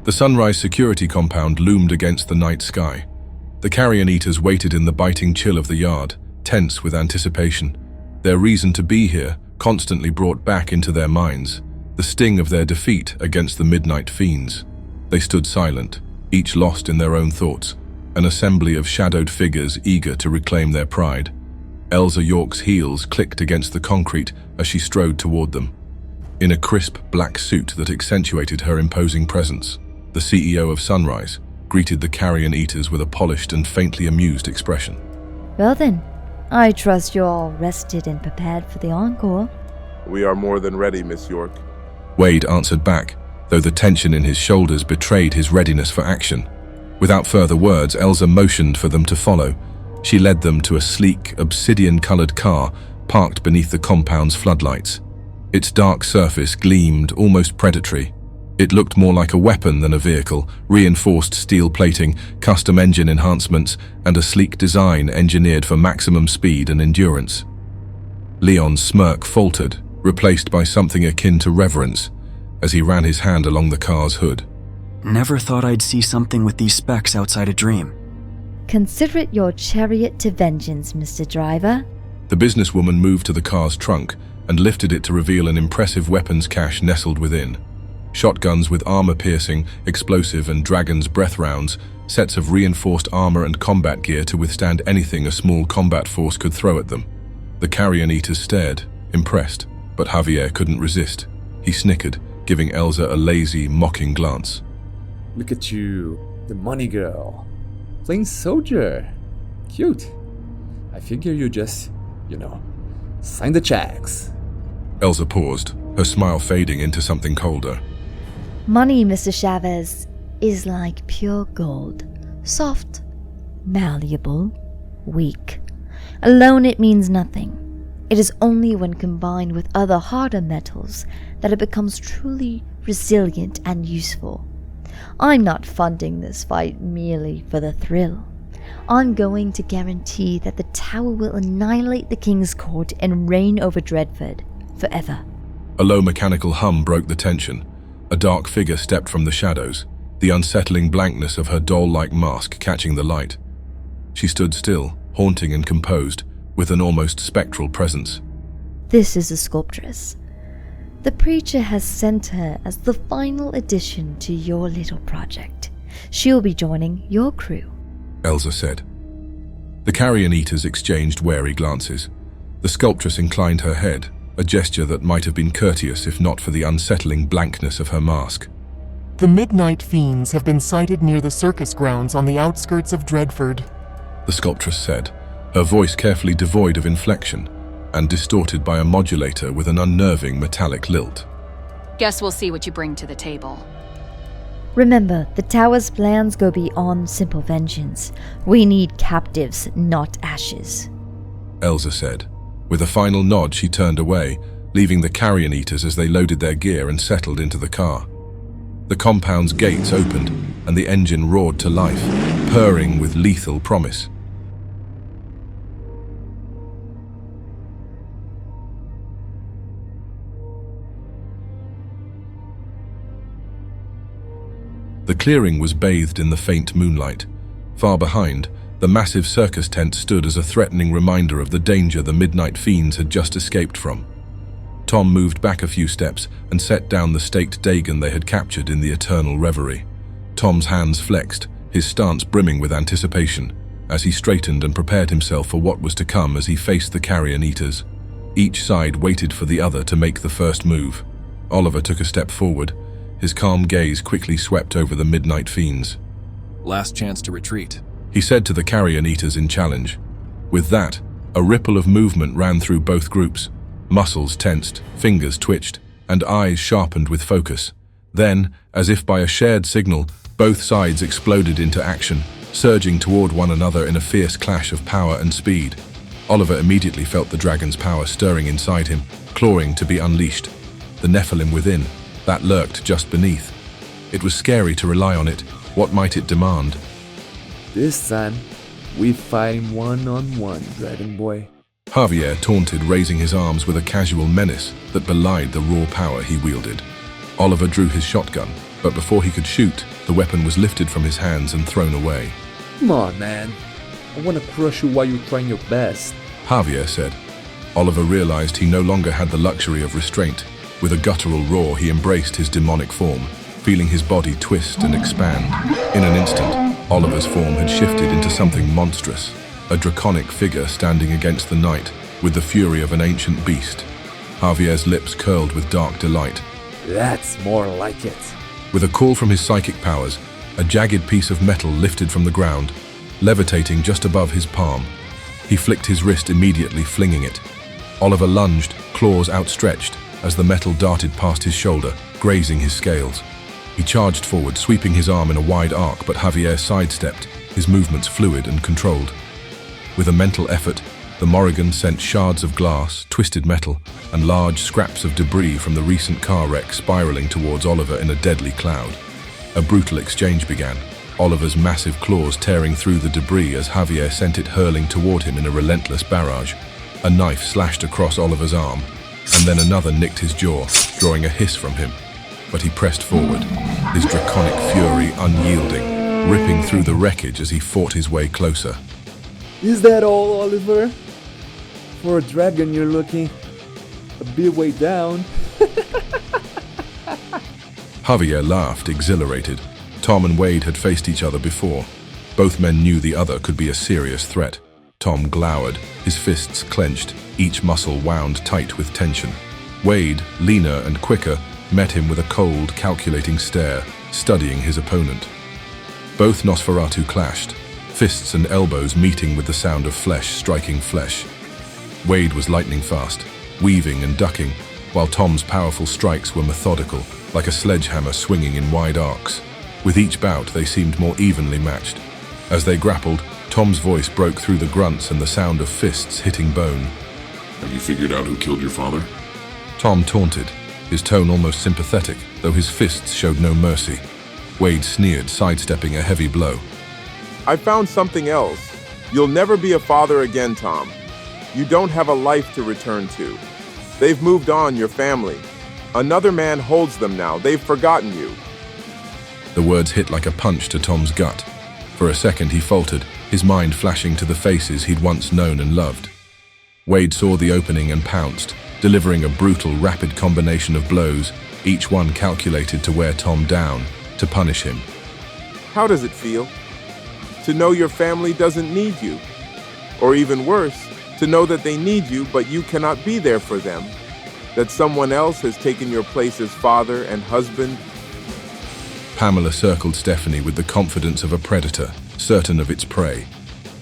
The Sunrise security compound loomed against the night sky. The Carrion Eaters waited in the biting chill of the yard, tense with anticipation. Their reason to be here constantly brought back into their minds the sting of their defeat against the Midnight Fiends. They stood silent, each lost in their own thoughts, an assembly of shadowed figures eager to reclaim their pride. Elsa York's heels clicked against the concrete as she strode toward them. In a crisp black suit that accentuated her imposing presence, the CEO of Sunrise greeted the Carrion Eaters with a polished and faintly amused expression. Well then, I trust you're all rested and prepared for the encore. We are more than ready, Miss York. Wade answered back, though the tension in his shoulders betrayed his readiness for action. Without further words, Elsa motioned for them to follow. She led them to a sleek, obsidian-colored car parked beneath the compound's floodlights. Its dark surface gleamed almost predatory. It looked more like a weapon than a vehicle, reinforced steel plating, custom engine enhancements, and a sleek design engineered for maximum speed and endurance. Leon's smirk faltered, replaced by something akin to reverence, as he ran his hand along the car's hood. Never thought I'd see something with these specs outside a dream. Consider it your chariot to vengeance, Mr. Driver. The businesswoman moved to the car's trunk and lifted it to reveal an impressive weapons cache nestled within. Shotguns with armor-piercing, explosive and dragon's breath rounds, sets of reinforced armor and combat gear to withstand anything a small combat force could throw at them. The Carrion Eaters stared, impressed, but Javier couldn't resist. He snickered, giving Elsa a lazy, mocking glance. Look at you, the money girl. Playing soldier. Cute. I figure you just, sign the checks. Elsa paused, her smile fading into something colder. Money, Mr. Chavez, is like pure gold. Soft, malleable, weak. Alone it means nothing. It is only when combined with other harder metals that it becomes truly resilient and useful. I'm not funding this fight merely for the thrill. I'm going to guarantee that the tower will annihilate the King's Court and reign over Dreadford forever. A low mechanical hum broke the tension. A dark figure stepped from the shadows, the unsettling blankness of her doll-like mask catching the light. She stood still, haunting and composed, with an almost spectral presence. This is a sculptress. The preacher has sent her as the final addition to your little project. She'll be joining your crew, Elsa said. The Carrion Eaters exchanged wary glances. The sculptress inclined her head, a gesture that might have been courteous if not for the unsettling blankness of her mask. The Midnight Fiends have been sighted near the circus grounds on the outskirts of Dreadford, the sculptress said, her voice carefully devoid of inflection and distorted by a modulator with an unnerving metallic lilt. Guess we'll see what you bring to the table. Remember, the tower's plans go beyond simple vengeance. We need captives, not ashes, Elsa said. With a final nod, she turned away, leaving the Carrion Eaters as they loaded their gear and settled into the car. The compound's gates opened, and the engine roared to life, purring with lethal promise. The clearing was bathed in the faint moonlight. Far behind, the massive circus tent stood as a threatening reminder of the danger the Midnight Fiends had just escaped from. Tom moved back a few steps and set down the staked Dagon they had captured in the eternal reverie. Tom's hands flexed, his stance brimming with anticipation, as he straightened and prepared himself for what was to come as he faced the Carrion Eaters. Each side waited for the other to make the first move. Oliver took a step forward. His calm gaze quickly swept over the Midnight Fiends. Last chance to retreat, he said to the Carrion Eaters in challenge. With that, a ripple of movement ran through both groups. Muscles tensed, fingers twitched, and eyes sharpened with focus. Then, as if by a shared signal, both sides exploded into action, surging toward one another in a fierce clash of power and speed. Oliver immediately felt the dragon's power stirring inside him, clawing to be unleashed. The Nephilim within, that lurked just beneath. It was scary to rely on it. What might it demand? This time, we fighting one-on-one, Dragon Boy. Javier taunted, raising his arms with a casual menace that belied the raw power he wielded. Oliver drew his shotgun, but before he could shoot, The weapon was lifted from his hands and thrown away. Come on, man. I want to crush you while you're trying your best. Javier said. Oliver realized he no longer had the luxury of restraint. With a guttural roar, he embraced his demonic form, feeling his body twist and expand. In an instant, Oliver's form had shifted into something monstrous, a draconic figure standing against the night with the fury of an ancient beast. Javier's lips curled with dark delight. That's more like it. With a call from his psychic powers, a jagged piece of metal lifted from the ground, levitating just above his palm. He flicked his wrist immediately, flinging it. Oliver lunged, claws outstretched, as the metal darted past his shoulder, grazing his scales. He charged forward, sweeping his arm in a wide arc, but Javier sidestepped, his movements fluid and controlled. With a mental effort, the Morrigan sent shards of glass, twisted metal, and large scraps of debris from the recent car wreck spiraling towards Oliver in a deadly cloud. A brutal exchange began, Oliver's massive claws tearing through the debris as Javier sent it hurling toward him in a relentless barrage. A knife slashed across Oliver's arm, and then another nicked his jaw, drawing a hiss from him. But he pressed forward, his draconic fury unyielding, ripping through the wreckage as he fought his way closer. Is that all, Oliver? For a dragon, you're looking a bit way down. Javier laughed, exhilarated. Tom and Wade had faced each other before. Both men knew the other could be a serious threat. Tom glowered, his fists clenched, each muscle wound tight with tension. Wade, leaner and quicker, met him with a cold, calculating stare, studying his opponent. Both Nosferatu clashed, fists and elbows meeting with the sound of flesh striking flesh. Wade was lightning fast, weaving and ducking, while Tom's powerful strikes were methodical, like a sledgehammer swinging in wide arcs. With each bout, they seemed more evenly matched. As they grappled, Tom's voice broke through the grunts and the sound of fists hitting bone. Have you figured out who killed your father? Tom taunted, his tone almost sympathetic, though his fists showed no mercy. Wade sneered, sidestepping a heavy blow. I found something else. You'll never be a father again, Tom. You don't have a life to return to. They've moved on, your family. Another man holds them now. They've forgotten you. The words hit like a punch to Tom's gut. For a second he faltered, his mind flashing to the faces he'd once known and loved. Wade saw the opening and pounced, delivering a brutal, rapid combination of blows, each one calculated to wear Tom down, to punish him. How does it feel? To know your family doesn't need you. Or even worse, to know that they need you, but you cannot be there for them. That someone else has taken your place as father and husband. Pamela circled Stephanie with the confidence of a predator, certain of its prey.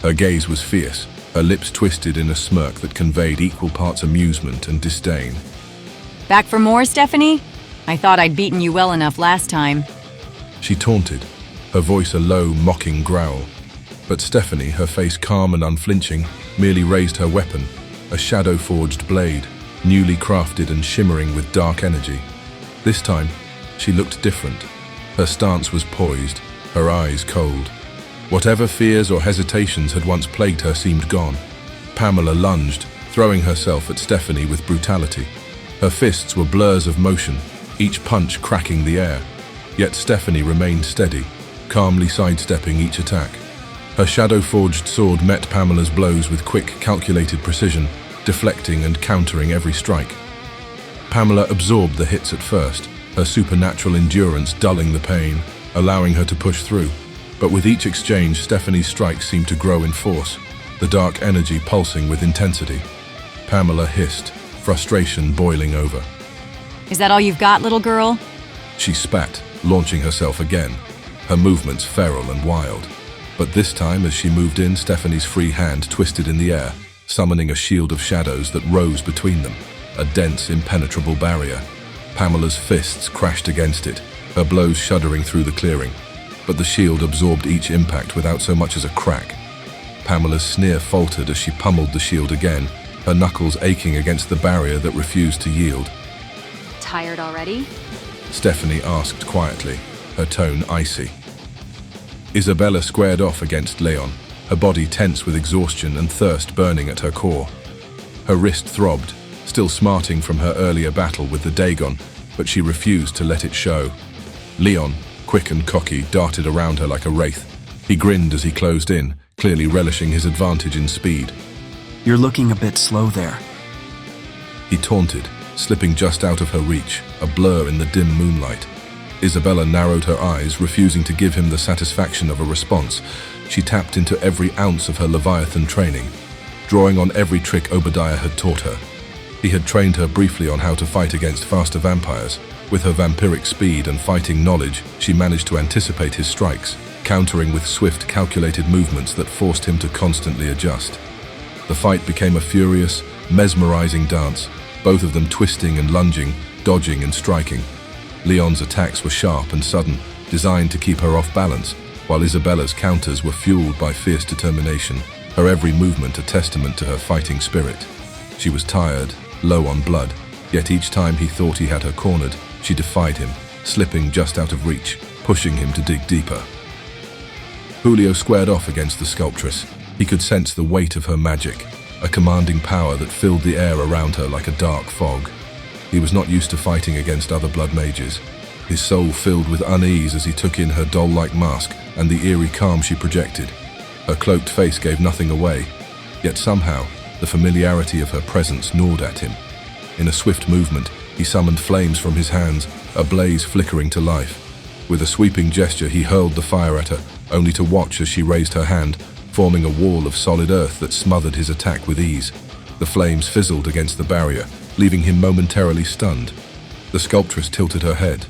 Her gaze was fierce, her lips twisted in a smirk that conveyed equal parts amusement and disdain. Back for more, Stephanie? I thought I'd beaten you well enough last time. She taunted, her voice a low, mocking growl. But Stephanie, her face calm and unflinching, merely raised her weapon, a shadow-forged blade, newly crafted and shimmering with dark energy. This time, she looked different. Her stance was poised, her eyes cold. Whatever fears or hesitations had once plagued her seemed gone. Pamela lunged, throwing herself at Stephanie with brutality. Her fists were blurs of motion, each punch cracking the air. Yet Stephanie remained steady, calmly sidestepping each attack. Her shadow-forged sword met Pamela's blows with quick, calculated precision, deflecting and countering every strike. Pamela absorbed the hits at first, her supernatural endurance dulling the pain, allowing her to push through. But with each exchange, Stephanie's strikes seemed to grow in force, the dark energy pulsing with intensity. Pamela hissed, frustration boiling over. Is that all you've got, little girl? She spat, launching herself again, her movements feral and wild. But this time, as she moved in, Stephanie's free hand twisted in the air, summoning a shield of shadows that rose between them, a dense, impenetrable barrier. Pamela's fists crashed against it, her blows shuddering through the clearing. But the shield absorbed each impact without so much as a crack. Pamela's sneer faltered as she pummeled the shield again, her knuckles aching against the barrier that refused to yield. Tired already? Stephanie asked quietly, her tone icy. Isabella squared off against Leon, her body tense with exhaustion and thirst burning at her core. Her wrist throbbed, still smarting from her earlier battle with the Dagon, but she refused to let it show. Leon, quick and cocky, darted around her like a wraith. He grinned as he closed in, clearly relishing his advantage in speed. You're looking a bit slow there. He taunted, slipping just out of her reach, a blur in the dim moonlight. Isabella narrowed her eyes, refusing to give him the satisfaction of a response. She tapped into every ounce of her Leviathan training, drawing on every trick Obadiah had taught her. He had trained her briefly on how to fight against faster vampires. With her vampiric speed and fighting knowledge, she managed to anticipate his strikes, countering with swift, calculated movements that forced him to constantly adjust. The fight became a furious, mesmerizing dance, both of them twisting and lunging, dodging and striking. Leon's attacks were sharp and sudden, designed to keep her off balance, while Isabella's counters were fueled by fierce determination, her every movement a testament to her fighting spirit. She was tired, low on blood, yet each time he thought he had her cornered, she defied him, slipping just out of reach, pushing him to dig deeper. Julio squared off against the sculptress. He could sense the weight of her magic, a commanding power that filled the air around her like a dark fog. He was not used to fighting against other blood mages. His soul filled with unease as he took in her doll-like mask and the eerie calm she projected. Her cloaked face gave nothing away, yet somehow the familiarity of her presence gnawed at him. In a swift movement, he summoned flames from his hands, a blaze flickering to life. With a sweeping gesture, he hurled the fire at her, only to watch as she raised her hand, forming a wall of solid earth that smothered his attack with ease. The flames fizzled against the barrier, leaving him momentarily stunned. The sculptress tilted her head.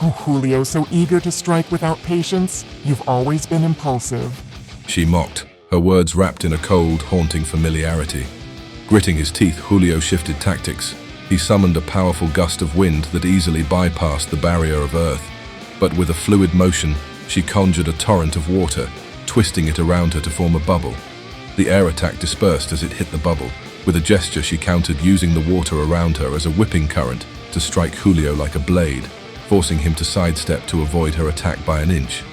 Oh, Julio, so eager to strike without patience? You've always been impulsive. She mocked, her words wrapped in a cold, haunting familiarity. Gritting his teeth, Julio shifted tactics. He summoned a powerful gust of wind that easily bypassed the barrier of earth. But with a fluid motion, she conjured a torrent of water, twisting it around her to form a bubble. The air attack dispersed as it hit the bubble. With a gesture, she countered, using the water around her as a whipping current to strike Julio like a blade, forcing him to sidestep to avoid her attack by an inch.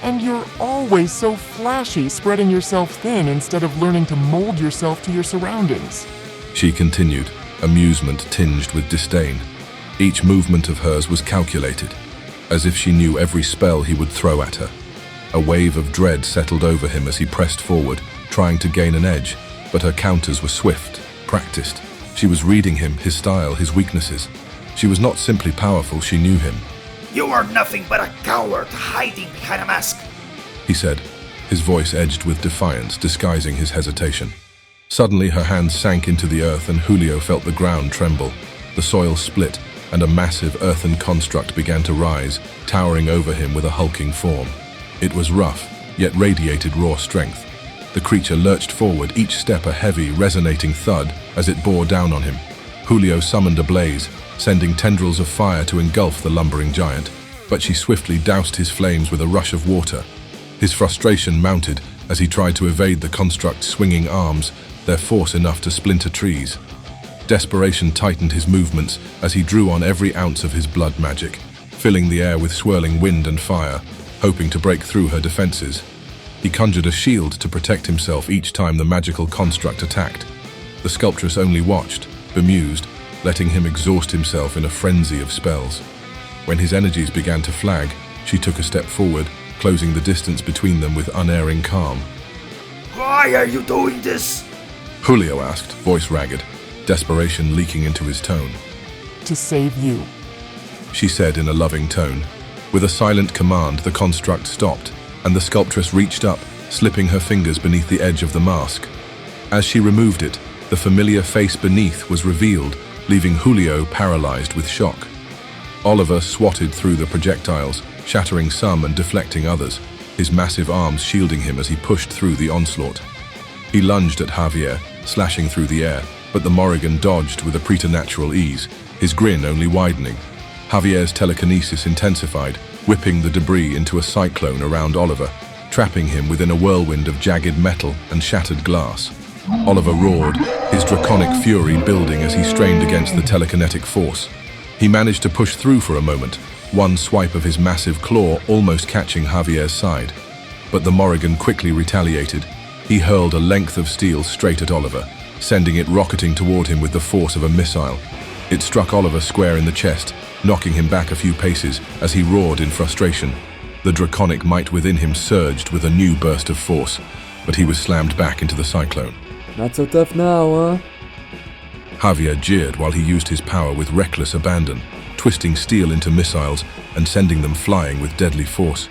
And you're always so flashy, spreading yourself thin instead of learning to mold yourself to your surroundings. She continued, amusement tinged with disdain. Each movement of hers was calculated, as if she knew every spell he would throw at her. A wave of dread settled over him as he pressed forward, trying to gain an edge, but her counters were swift, practiced. She was reading him, his style, his weaknesses. She was not simply powerful, she knew him. You are nothing but a coward hiding behind a mask, he said, his voice edged with defiance, disguising his hesitation. Suddenly her hands sank into the earth and Julio felt the ground tremble. The soil split, and a massive earthen construct began to rise, towering over him with a hulking form. It was rough, yet radiated raw strength. The creature lurched forward, each step a heavy, resonating thud as it bore down on him. Julio summoned a blaze, sending tendrils of fire to engulf the lumbering giant, but she swiftly doused his flames with a rush of water. His frustration mounted as he tried to evade the construct's swinging arms, their force enough to splinter trees. Desperation tightened his movements as he drew on every ounce of his blood magic, filling the air with swirling wind and fire, hoping to break through her defenses. He conjured a shield to protect himself each time the magical construct attacked. The sculptress only watched, bemused, letting him exhaust himself in a frenzy of spells. When his energies began to flag, she took a step forward, closing the distance between them with unerring calm. Why are you doing this? Julio asked, voice ragged, desperation leaking into his tone. To save you, she said in a loving tone. With a silent command, the construct stopped, and the sculptress reached up, slipping her fingers beneath the edge of the mask. As she removed it, the familiar face beneath was revealed, leaving Julio paralyzed with shock. Oliver swatted through the projectiles, shattering some and deflecting others, his massive arms shielding him as he pushed through the onslaught. He lunged at Javier, slashing through the air, but the Morrigan dodged with a preternatural ease, his grin only widening. Javier's telekinesis intensified, whipping the debris into a cyclone around Oliver, trapping him within a whirlwind of jagged metal and shattered glass. Oliver roared, his draconic fury building as he strained against the telekinetic force. He managed to push through for a moment, one swipe of his massive claw almost catching Javier's side. But the Morrigan quickly retaliated. He hurled a length of steel straight at Oliver, sending it rocketing toward him with the force of a missile. It struck Oliver square in the chest, knocking him back a few paces as he roared in frustration. The draconic might within him surged with a new burst of force, but he was slammed back into the cyclone. Not so tough now, huh? Javier jeered while he used his power with reckless abandon, twisting steel into missiles and sending them flying with deadly force.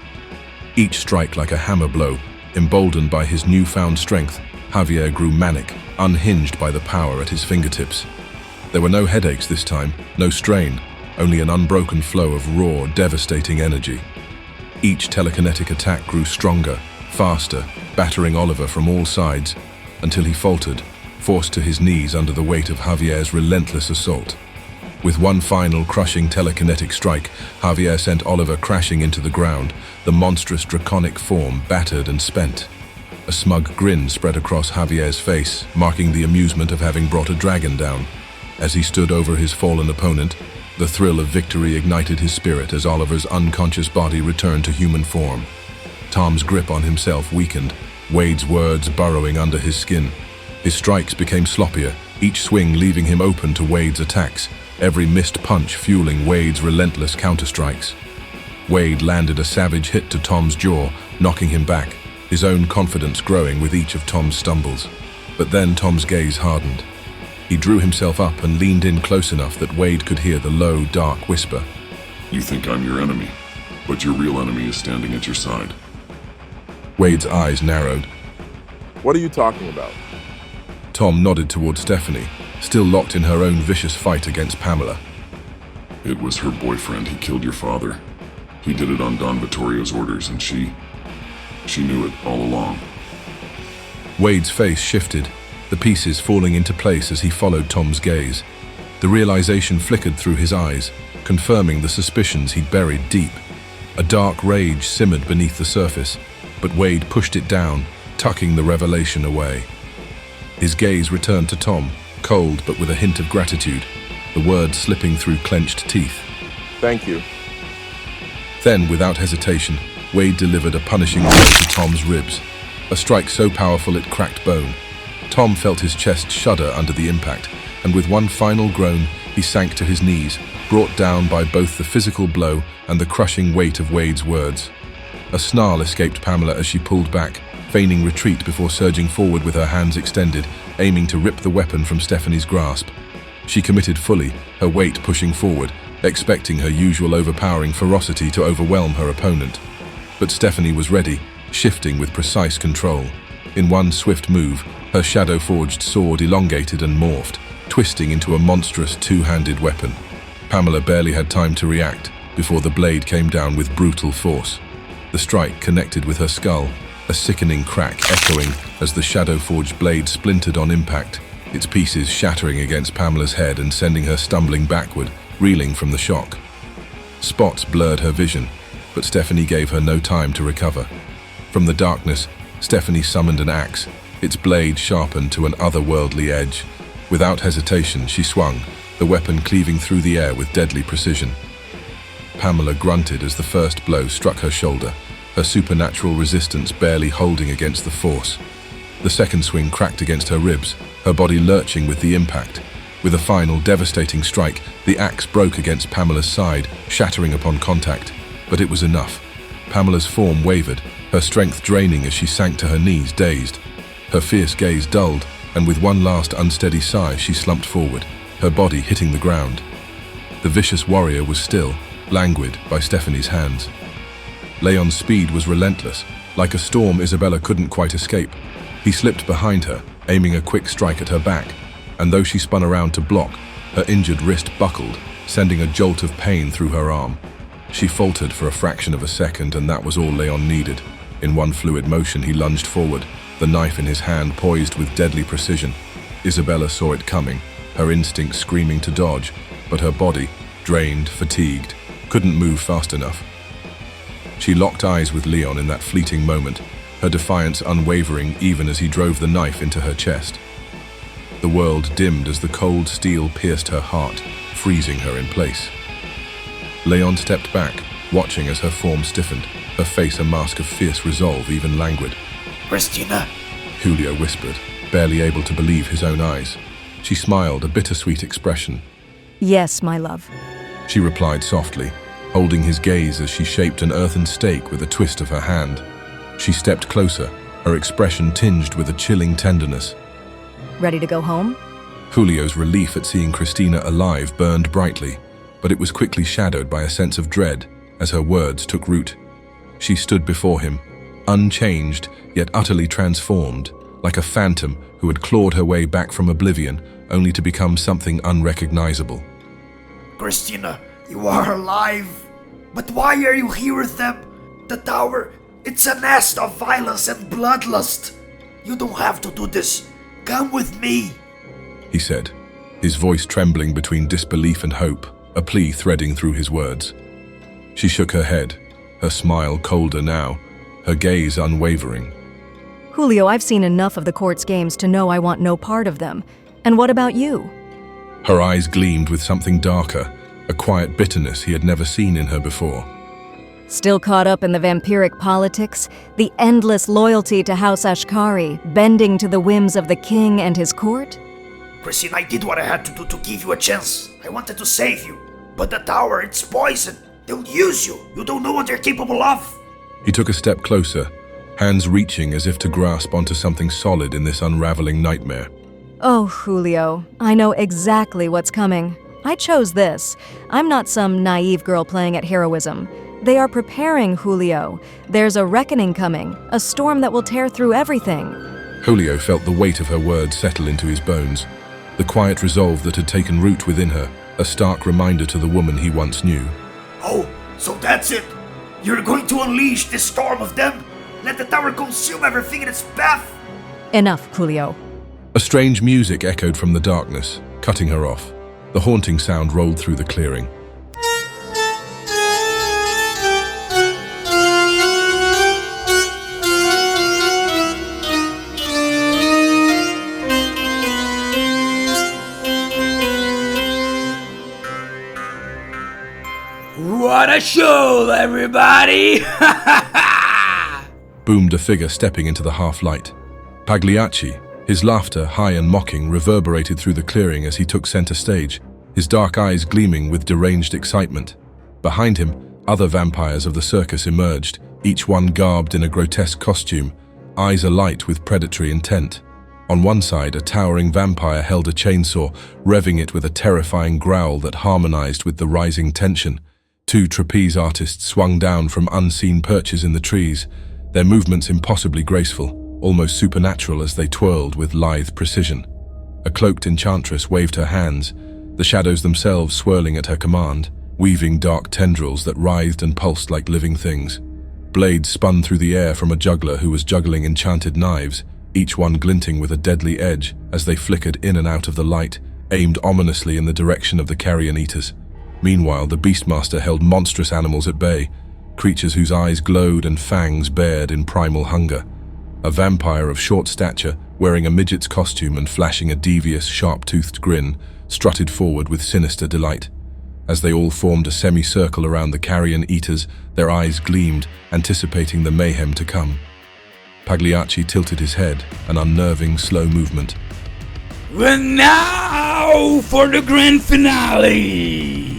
Each strike like a hammer blow, emboldened by his newfound strength, Javier grew manic, unhinged by the power at his fingertips. There were no headaches this time, no strain, only an unbroken flow of raw, devastating energy. Each telekinetic attack grew stronger, faster, battering Oliver from all sides, until he faltered, forced to his knees under the weight of Javier's relentless assault. With one final crushing telekinetic strike, Javier sent Oliver crashing into the ground, the monstrous draconic form battered and spent. A smug grin spread across Javier's face, marking the amusement of having brought a dragon down. As he stood over his fallen opponent, the thrill of victory ignited his spirit as Oliver's unconscious body returned to human form. Tom's grip on himself weakened, Wade's words burrowing under his skin. His strikes became sloppier, each swing leaving him open to Wade's attacks, every missed punch fueling Wade's relentless counterstrikes. Wade landed a savage hit to Tom's jaw, knocking him back, his own confidence growing with each of Tom's stumbles. But then Tom's gaze hardened. He drew himself up and leaned in close enough that Wade could hear the low, dark whisper. You think I'm your enemy, but your real enemy is standing at your side. Wade's eyes narrowed. What are you talking about? Tom nodded toward Stephanie, still locked in her own vicious fight against Pamela. It was her boyfriend. He killed your father. He did it on Don Vittorio's orders, and she knew it all along. Wade's face shifted, the pieces falling into place as he followed Tom's gaze. The realization flickered through his eyes, confirming the suspicions he'd buried deep. A dark rage simmered beneath the surface, but Wade pushed it down, tucking the revelation away. His gaze returned to Tom, cold but with a hint of gratitude, the words slipping through clenched teeth. Thank you. Then, without hesitation, Wade delivered a punishing blow to Tom's ribs, a strike so powerful it cracked bone. Tom felt his chest shudder under the impact, and with one final groan, he sank to his knees, brought down by both the physical blow and the crushing weight of Wade's words. A snarl escaped Pamela as she pulled back, feigning retreat before surging forward with her hands extended, aiming to rip the weapon from Stephanie's grasp. She committed fully, her weight pushing forward, expecting her usual overpowering ferocity to overwhelm her opponent. But Stephanie was ready, shifting with precise control. In one swift move, her shadow-forged sword elongated and morphed, twisting into a monstrous two-handed weapon. Pamela barely had time to react before the blade came down with brutal force. The strike connected with her skull, a sickening crack echoing as the shadow-forged blade splintered on impact, its pieces shattering against Pamela's head and sending her stumbling backward, reeling from the shock. Spots blurred her vision, but Stephanie gave her no time to recover. From the darkness, Stephanie summoned an axe, its blade sharpened to an otherworldly edge. Without hesitation, she swung, the weapon cleaving through the air with deadly precision. Pamela grunted as the first blow struck her shoulder, her supernatural resistance barely holding against the force. The second swing cracked against her ribs, her body lurching with the impact. With a final devastating strike, the axe broke against Pamela's side, shattering upon contact. But it was enough. Pamela's form wavered, her strength draining as she sank to her knees, dazed. Her fierce gaze dulled, and with one last unsteady sigh, she slumped forward, her body hitting the ground. The vicious warrior was still, languid by Stephanie's hands. Leon's speed was relentless. Like a storm, Isabella couldn't quite escape. He slipped behind her, aiming a quick strike at her back, and though she spun around to block, her injured wrist buckled, sending a jolt of pain through her arm. She faltered for a fraction of a second, and that was all Leon needed. In one fluid motion, he lunged forward, the knife in his hand poised with deadly precision. Isabella saw it coming, her instinct screaming to dodge, but her body, drained, fatigued, couldn't move fast enough. She locked eyes with Leon in that fleeting moment, her defiance unwavering even as he drove the knife into her chest. The world dimmed as the cold steel pierced her heart, freezing her in place. Leon stepped back, watching as her form stiffened, her face a mask of fierce resolve, even languid. Christina? Julio whispered, barely able to believe his own eyes. She smiled, a bittersweet expression. Yes, my love. she replied softly, holding his gaze as she shaped an earthen stake with a twist of her hand. She stepped closer, her expression tinged with a chilling tenderness. Ready to go home? Julio's relief at seeing Christina alive burned brightly, but it was quickly shadowed by a sense of dread as her words took root. She stood before him, unchanged yet utterly transformed, like a phantom who had clawed her way back from oblivion only to become something unrecognizable. Christina, you are alive. But why are you here with them? The tower, it's a nest of violence and bloodlust. You don't have to do this. Come with me, he said, his voice trembling between disbelief and hope, a plea threading through his words. She shook her head, her smile colder now, her gaze unwavering. Julio, I've seen enough of the court's games to know I want no part of them. And what about you? Her eyes gleamed with something darker, a quiet bitterness he had never seen in her before. Still caught up in the vampiric politics? The endless loyalty to House Ashkari, bending to the whims of the king and his court? Christina, I did what I had to do to give you a chance. I wanted to save you. But the tower, it's poison. They'll use you. You don't know what they're capable of. He took a step closer, hands reaching as if to grasp onto something solid in this unraveling nightmare. Oh, Julio, I know exactly what's coming. I chose this. I'm not some naive girl playing at heroism. They are preparing, Julio. There's a reckoning coming, a storm that will tear through everything. Julio felt the weight of her words settle into his bones, the quiet resolve that had taken root within her, a stark reminder to the woman he once knew. Oh, so that's it? You're going to unleash this storm of them? Let the tower consume everything in its path? Enough, Julio. A strange music echoed from the darkness, cutting her off. The haunting sound rolled through the clearing. What a show, everybody! Boomed a figure stepping into the half-light. Pagliacci, his laughter, high and mocking, reverberated through the clearing as he took center stage, his dark eyes gleaming with deranged excitement. Behind him, other vampires of the circus emerged, each one garbed in a grotesque costume, eyes alight with predatory intent. On one side, a towering vampire held a chainsaw, revving it with a terrifying growl that harmonized with the rising tension. Two trapeze artists swung down from unseen perches in the trees, their movements impossibly graceful, almost supernatural as they twirled with lithe precision. A cloaked enchantress waved her hands, the shadows themselves swirling at her command, weaving dark tendrils that writhed and pulsed like living things. Blades spun through the air from a juggler who was juggling enchanted knives, each one glinting with a deadly edge as they flickered in and out of the light, aimed ominously in the direction of the Carrion Eaters. Meanwhile, the Beastmaster held monstrous animals at bay, creatures whose eyes glowed and fangs bared in primal hunger. A vampire of short stature, wearing a midget's costume and flashing a devious, sharp-toothed grin, strutted forward with sinister delight. As they all formed a semicircle around the Carrion Eaters, their eyes gleamed, anticipating the mayhem to come. Pagliacci tilted his head, an unnerving, slow movement. And now for the grand finale!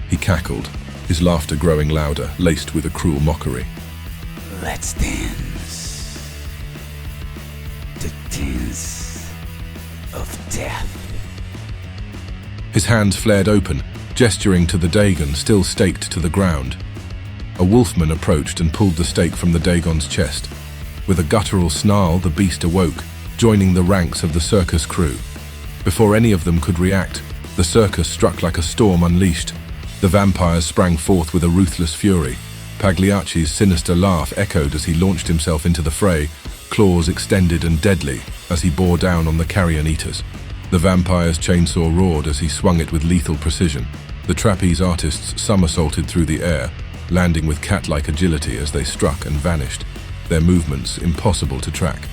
He cackled, his laughter growing louder, laced with a cruel mockery. Let's dance. The dance of death. His hands flared open, gesturing to the Dagon still staked to the ground. A wolfman approached and pulled the stake from the Dagon's chest. With a guttural snarl, the beast awoke, joining the ranks of the circus crew. Before any of them could react, the circus struck like a storm unleashed. The vampires sprang forth with a ruthless fury. Pagliacci's sinister laugh echoed as he launched himself into the fray, claws extended and deadly as he bore down on the Carrion Eaters. The vampire's chainsaw roared as he swung it with lethal precision. The trapeze artists somersaulted through the air, landing with cat-like agility as they struck and vanished, their movements impossible to track.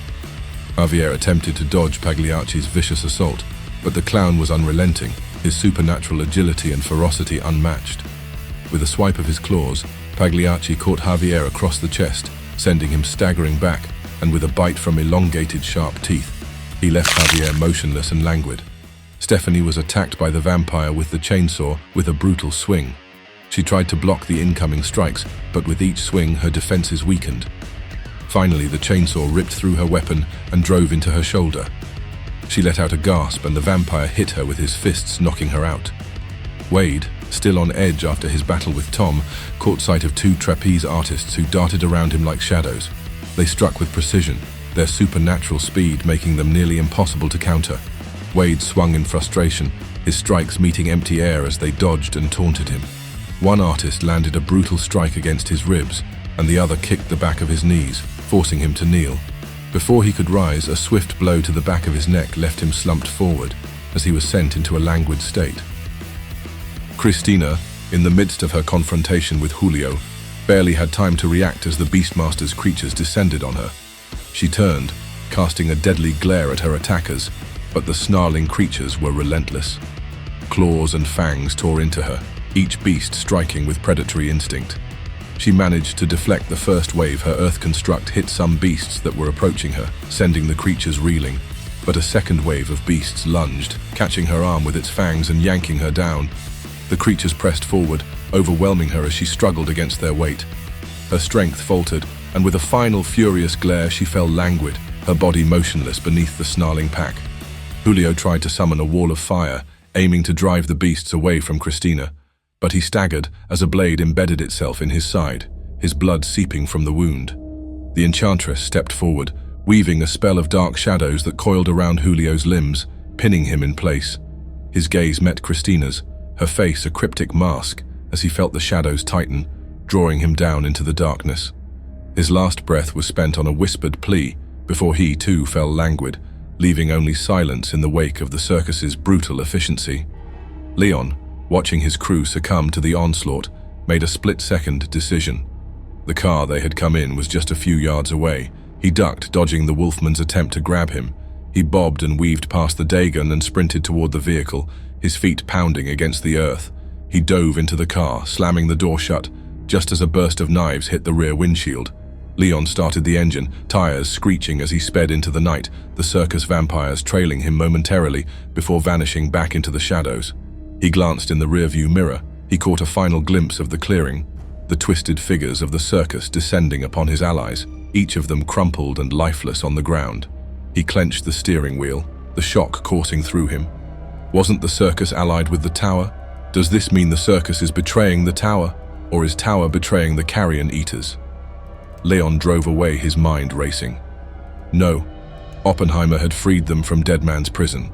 Javier attempted to dodge Pagliacci's vicious assault, but the clown was unrelenting, his supernatural agility and ferocity unmatched. With a swipe of his claws, Pagliacci caught Javier across the chest, sending him staggering back, and with a bite from elongated sharp teeth, he left Javier motionless and languid. Stephanie was attacked by the vampire with the chainsaw with a brutal swing. She tried to block the incoming strikes, but with each swing her defenses weakened. Finally, the chainsaw ripped through her weapon and drove into her shoulder. She let out a gasp and the vampire hit her with his fists, knocking her out. Wade, still on edge after his battle with Tom, caught sight of two trapeze artists who darted around him like shadows. They struck with precision, their supernatural speed making them nearly impossible to counter. Wade swung in frustration, his strikes meeting empty air as they dodged and taunted him. One artist landed a brutal strike against his ribs, and the other kicked the back of his knees, forcing him to kneel. Before he could rise, a swift blow to the back of his neck left him slumped forward, as he was sent into a languid state. Christina, in the midst of her confrontation with Julio, barely had time to react as the Beastmaster's creatures descended on her. She turned, casting a deadly glare at her attackers, but the snarling creatures were relentless. Claws and fangs tore into her, each beast striking with predatory instinct. She managed to deflect the first wave. Her earth construct hit some beasts that were approaching her, sending the creatures reeling. But a second wave of beasts lunged, catching her arm with its fangs and yanking her down. The creatures pressed forward, overwhelming her as she struggled against their weight. Her strength faltered, and with a final furious glare she fell languid, her body motionless beneath the snarling pack. Julio tried to summon a wall of fire, aiming to drive the beasts away from Christina, but he staggered as a blade embedded itself in his side, his blood seeping from the wound. The enchantress stepped forward, weaving a spell of dark shadows that coiled around Julio's limbs, pinning him in place. His gaze met Christina's, her face a cryptic mask, as he felt the shadows tighten, drawing him down into the darkness. His last breath was spent on a whispered plea before he too fell languid, leaving only silence in the wake of the circus's brutal efficiency. Leon, watching his crew succumb to the onslaught, made a split-second decision. The car they had come in was just a few yards away. He ducked, dodging the wolfman's attempt to grab him. He bobbed and weaved past the Dagon and sprinted toward the vehicle, his feet pounding against the earth. He dove into the car, slamming the door shut, just as a burst of knives hit the rear windshield. Leon started the engine, tires screeching as he sped into the night, the circus vampires trailing him momentarily before vanishing back into the shadows. He glanced in the rearview mirror. He caught a final glimpse of the clearing, the twisted figures of the circus descending upon his allies, each of them crumpled and lifeless on the ground. He clenched the steering wheel, the shock coursing through him. Wasn't the circus allied with the tower? Does this mean the circus is betraying the tower, or is tower betraying the Carrion Eaters? Leon drove away, his mind racing. No, Oppenheimer had freed them from Dead Man's prison.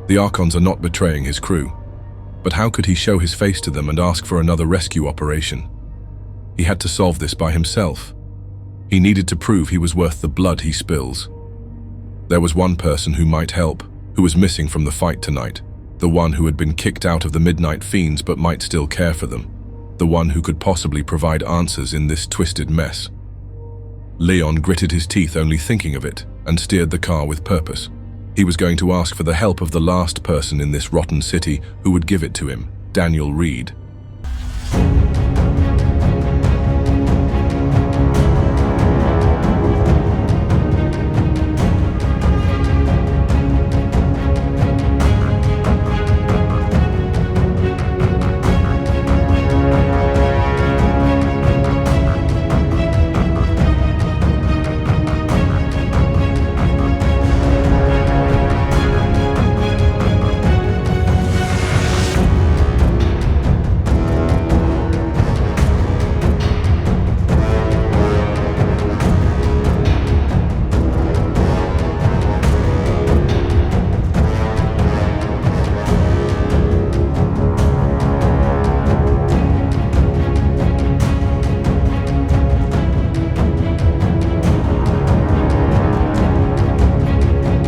The Archons are not betraying his crew. But how could he show his face to them and ask for another rescue operation? He had to solve this by himself. He needed to prove he was worth the blood he spills. There was one person who might help, who was missing from the fight tonight, the one who had been kicked out of the Midnight Fiends but might still care for them, the one who could possibly provide answers in this twisted mess. Leon gritted his teeth only thinking of it and steered the car with purpose. He was going to ask for the help of the last person in this rotten city who would give it to him, Daniel Reed.